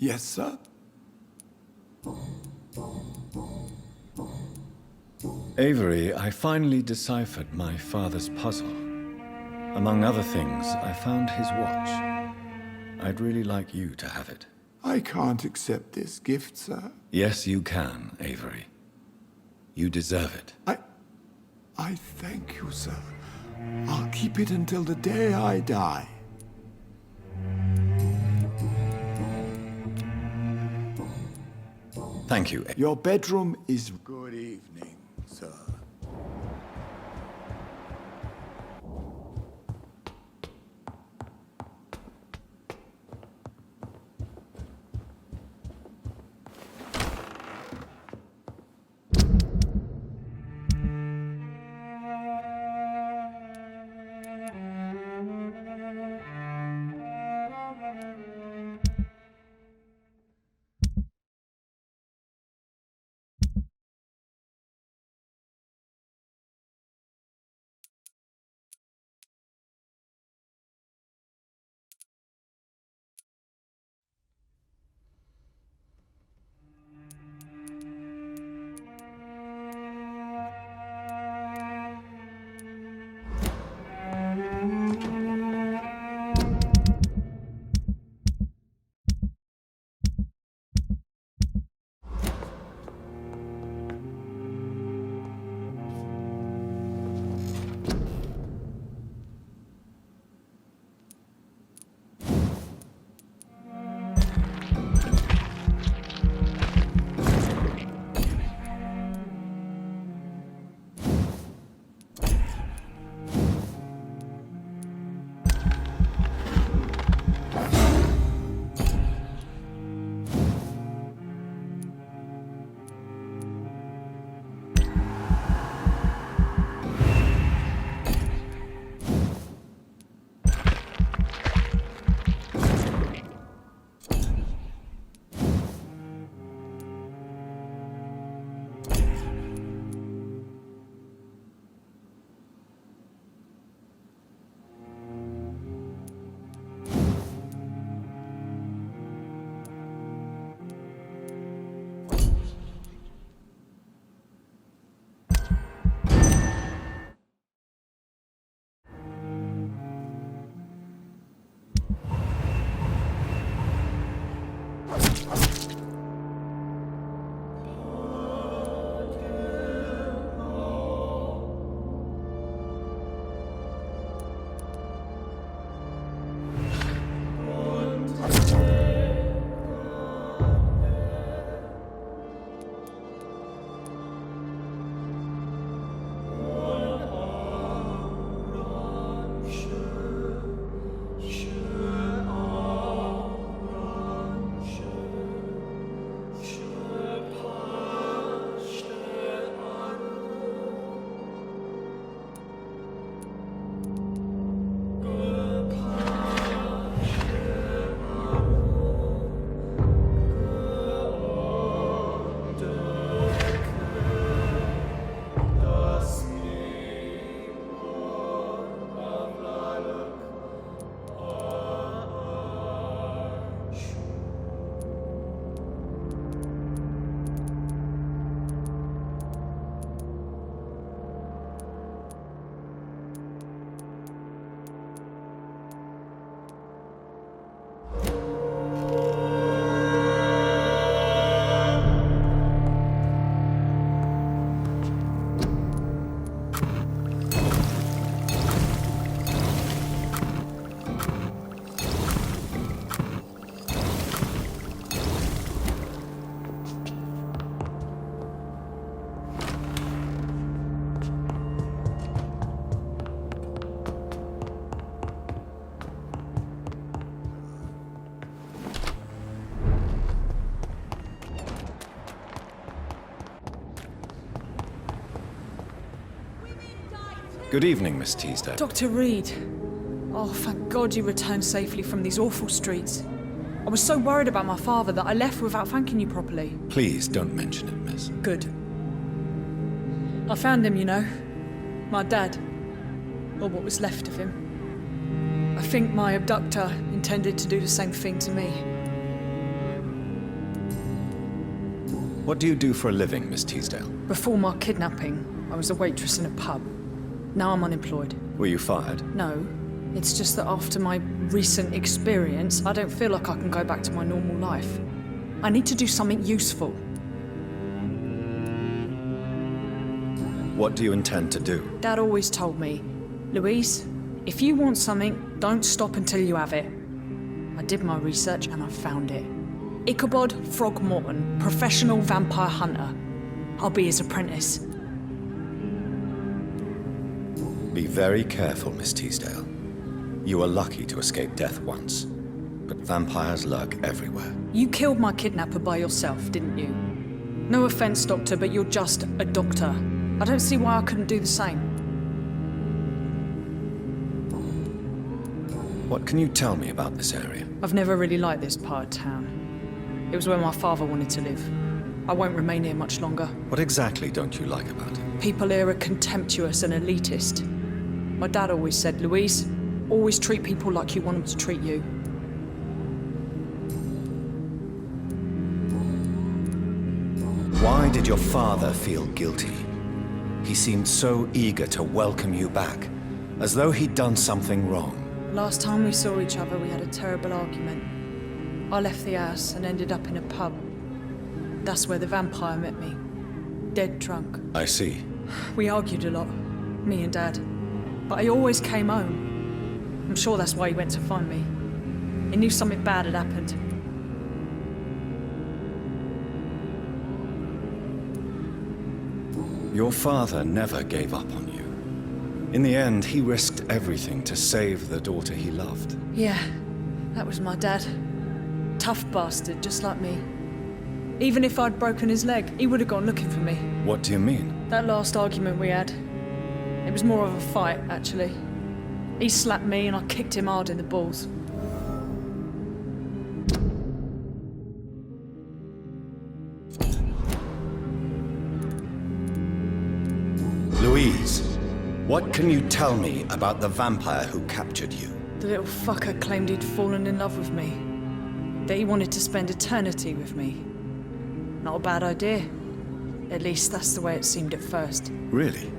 Yes, sir? Avery, I finally deciphered my father's puzzle. Among other things, I found his watch. I'd really like you to have it. I can't accept this gift, sir. Yes, you can, Avery. You deserve it. I thank you, sir. I'll keep it until the day I die. Thank you. Your bedroom is... Good evening, sir. Good evening, Miss Teasdale. Dr. Reed. Oh, thank God you returned safely from these awful streets. I was so worried about my father that I left without thanking you properly. Please don't mention it, miss. Good. I found him, you know. My dad. Or what was left of him. I think my abductor intended to do the same thing to me. What do you do for a living, Miss Teasdale? Before my kidnapping, I was a waitress in a pub. Now I'm unemployed. Were you fired? No, it's just that after my recent experience, I don't feel like I can go back to my normal life. I need to do something useful. What do you intend to do? Dad always told me, Louise, if you want something, don't stop until you have it. I did my research and I found it. Ichabod Throgmorton, professional vampire hunter. I'll be his apprentice. Be very careful, Miss Teasdale. You were lucky to escape death once, but vampires lurk everywhere. You killed my kidnapper by yourself, didn't you? No offense, Doctor, but you're just a doctor. I don't see why I couldn't do the same. What can you tell me about this area? I've never really liked this part of town. It was where my father wanted to live. I won't remain here much longer. What exactly don't you like about it? People here are contemptuous and elitist. My dad always said, Louise, always treat people like you want them to treat you. Why did your father feel guilty? He seemed so eager to welcome you back, as though he'd done something wrong. Last time we saw each other, we had a terrible argument. I left the house and ended up in a pub. That's where the vampire met me. Dead drunk. I see. We argued a lot, me and Dad. But I always came home. I'm sure that's why he went to find me. He knew something bad had happened. Your father never gave up on you. In the end, he risked everything to save the daughter he loved. Yeah, that was my dad. Tough bastard, just like me. Even if I'd broken his leg, he would have gone looking for me. What do you mean? That last argument we had, it was more of a fight, actually. He slapped me and I kicked him hard in the balls. Louise, what can you tell me about the vampire who captured you? The little fucker claimed he'd fallen in love with me. That he wanted to spend eternity with me. Not a bad idea. At least that's the way it seemed at first. Really?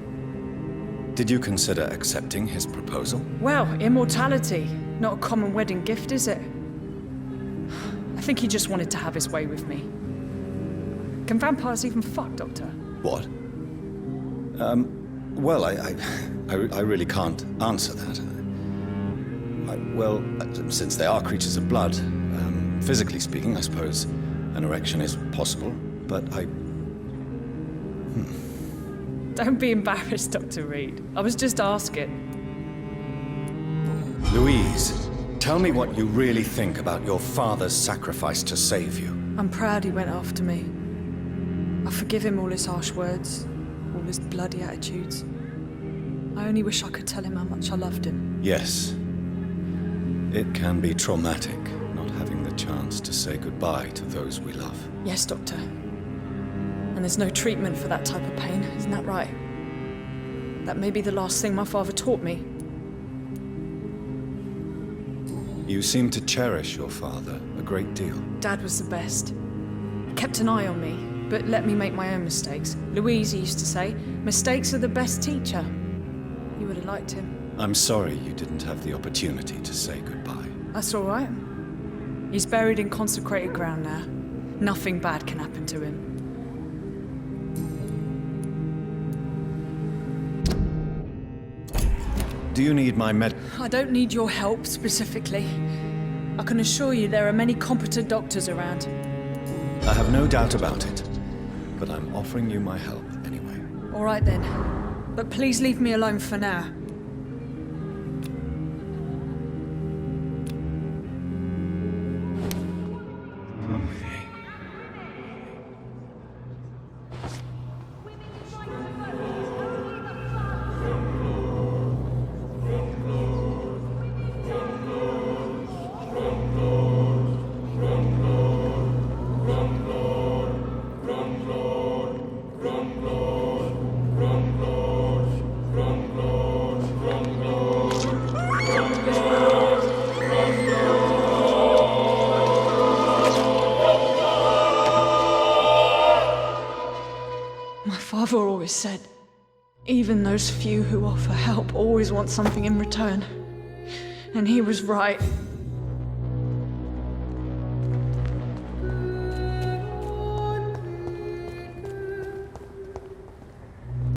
Did you consider accepting his proposal? Well, immortality. Not a common wedding gift, is it? I think he just wanted to have his way with me. Can vampires even fuck, Doctor? What? Well, I really can't answer that. Since they are creatures of blood, physically speaking, I suppose an erection is possible, but Don't be embarrassed, Dr. Reed. I was just asking. Louise, tell me what you really think about your father's sacrifice to save you. I'm proud he went after me. I forgive him all his harsh words, all his bloody attitudes. I only wish I could tell him how much I loved him. Yes. It can be traumatic, not having the chance to say goodbye to those we love. Yes, Doctor. And there's no treatment for that type of pain, isn't that right? That may be the last thing my father taught me. You seem to cherish your father a great deal. Dad was the best. He kept an eye on me, but let me make my own mistakes. Louise used to say, mistakes are the best teacher. You would have liked him. I'm sorry you didn't have the opportunity to say goodbye. That's all right. He's buried in consecrated ground now. Nothing bad can happen to him. Do you need my med... I don't need your help specifically. I can assure you there are many competent doctors around. I have no doubt about it, but I'm offering you my help anyway. All right then. But please leave me alone for now. Father always said, even those few who offer help always want something in return. And he was right.